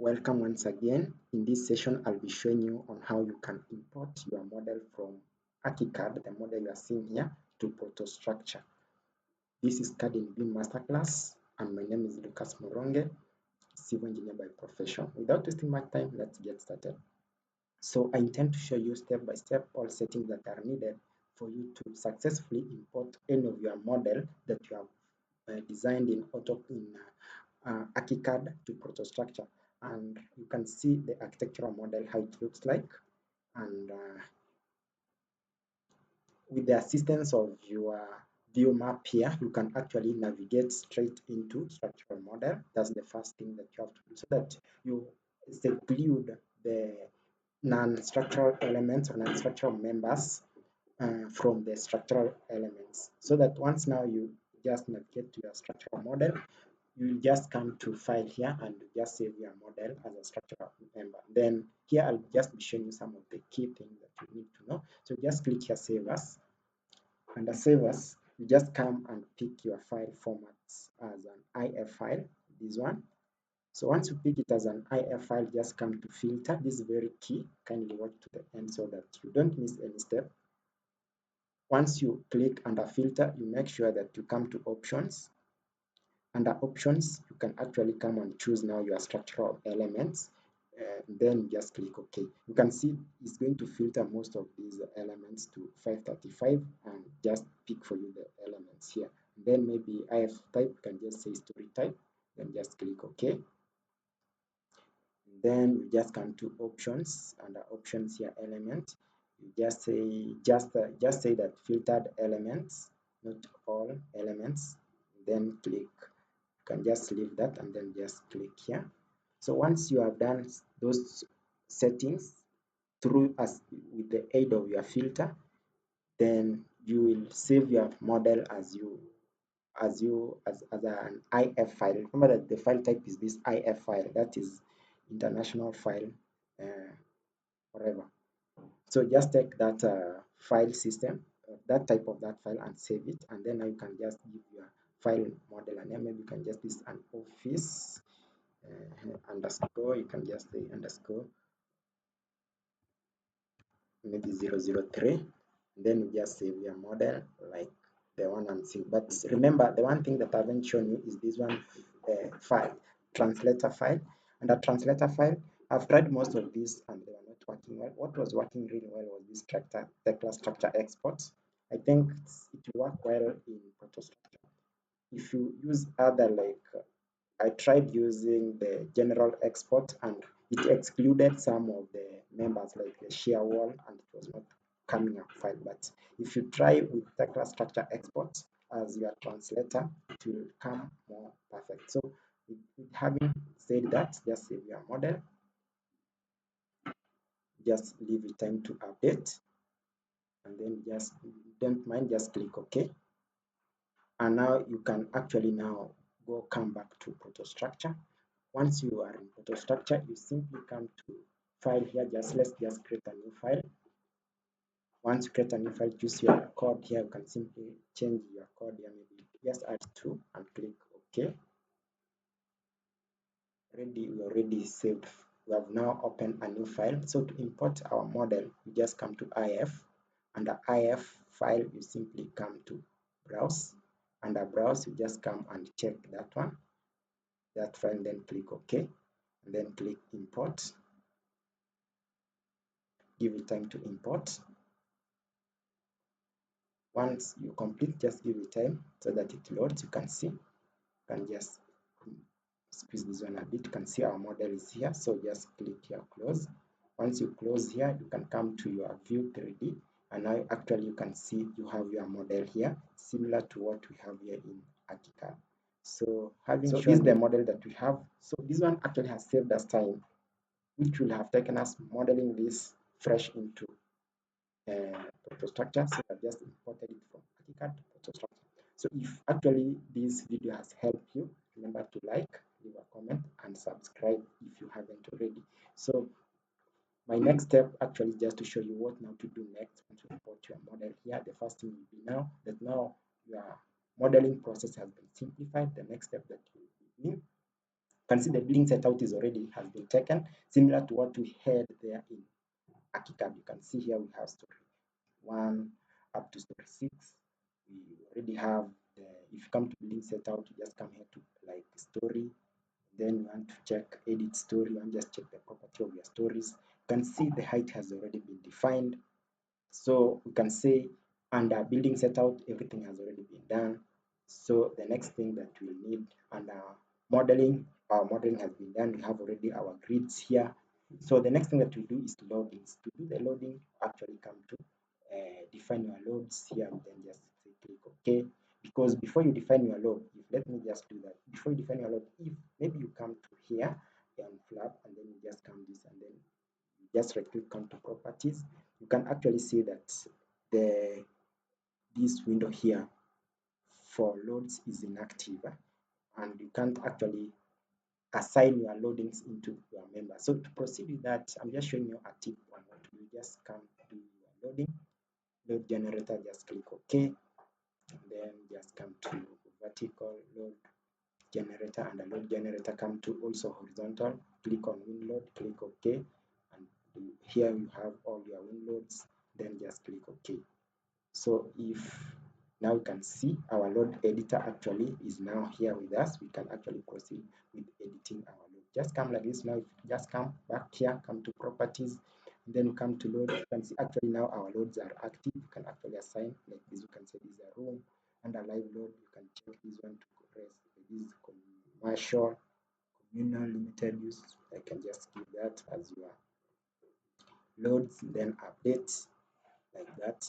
Welcome once again. In this session, I'll be showing you on how you can import your model from ArchiCAD, the model you are seeing here, to ProtaStructure. This is CAD in BIM Masterclass, and my name is Lucas Moronge, civil engineer by profession. Without wasting much time, let's get started. So I intend to show you step by step all settings that are needed for you to successfully import any of your model that you have designed in ArchiCAD to ProtaStructure. And you can see the architectural model, how it looks like. And with the assistance of your view map here, you can actually navigate straight into structural model. That's the first thing that you have to do, so that you seclude the non-structural elements or non-structural members from the structural elements, so that once now you just navigate to your structural model, you will just come to file here and just save your model as a structural member. Then here I'll just be showing you some of the key things that you need to know. So just click here, save as. Under save as, you just come and pick your file formats as an IF file, this one. So once you pick it as an IF file, just come to filter. This is very key. Kindly watch to the end so that you don't miss any step. Once you click under filter, you make sure that you come to options. Under options, you can actually come and choose now your structural elements. Then just click OK. You can see it's going to filter most of these elements to 535 and just pick for you the elements here. Then maybe IF type, you can just say story type, then just click OK. Then you just come to options. Under options here, element, you just say that filtered elements, not all elements. Then click. You can just leave that and then just click here. So once you have done those settings through with the aid of your filter, then you will save your model as an IF file. Remember that the file type is this IF file, that is international file forever. So just take that file system, that type of that file, and save it, and then now you can just give your file model a name. Maybe you can just this an office underscore, you can just say underscore maybe 003. Then you just save your model like the one I'm seeing. But remember, the one thing that I haven't shown you is this one file, translator file. And the translator file, I've tried most of these and they were not working well. What was working really well was this class structure export. I think it will work well in ProtaStructure. If you use other, like I tried using the general export and it excluded some of the members like the shear wall and it was not coming up fine. But if you try with the class structure export as your translator, it will come more perfect. So with having said that, just save your model, just leave it time to update, and then just don't mind, just click OK. And now you can actually now come back to ProtaStructure. Once you are in ProtaStructure, you simply come to file here. Let's just create a new file. Once you create a new file, choose your code here. You can simply change your code here. Maybe just add 2 and click OK. We already saved. We have now opened a new file. So to import our model, you just come to IF. Under IF file, you simply come to browse. Under browse, you just come and check that one, that file, then click OK, and then click import. Give it time to import. Once you complete, just give it time so that it loads. You can see, you can just squeeze this one a bit. You can see our model is here, so just click here, close. Once you close here, you can come to your view 3D, and now actually you can see you have your model here, similar to what we have here in ArchiCAD. So this is the model that we have. So this one actually has saved us time, which will have taken us modeling this fresh into ProtaStructure. So I've just imported it from ArchiCAD to ProtaStructure. So if actually this video has helped you, remember to like, leave a comment, and subscribe if you haven't already. So my next step actually just to show you what now to do next once you import your model here. The first thing will be now that your modeling process has been simplified. The next step that you will need can see the building setup is already has been taken, similar to what we had there in ArchiCAD. You can see here we have story 1 up to story 6. We already have the, if you come to building setup, you just come here to like story, then you want to check edit story and just check the property of your stories. You can see the height has already been defined. So we can say under building setup, everything has already been done. So the next thing that we need under modeling, our modeling has been done. We have already our grids here. So the next thing that we do is loadings. To do the loading, actually come to define your loads here and then just say click OK. Because before you define your load, let me just do that. Before you define your load, if maybe you come to here and flap and then you just come this and then you just right click, come to properties, you can actually see that the this window here for loads is inactive, and you can't actually assign your loadings into your member. So to proceed with that, I'm just showing you a tip on what to do. Just come do your loading, load generator, just click OK, and then just come to vertical load generator, and the load generator come to also horizontal, click on win load, click OK, and here you have all your win loads, then just click OK. So if now you can see our load editor actually is now here with us, we can actually proceed with editing our load. Just come like this. Now just come back here, come to properties, and then come to load. You can see actually now our loads are active. You can actually assign like this. You can say this is a room, under live load you can check this one to rest. This is commercial, communal, limited use. I can just give that as your loads, then update like that.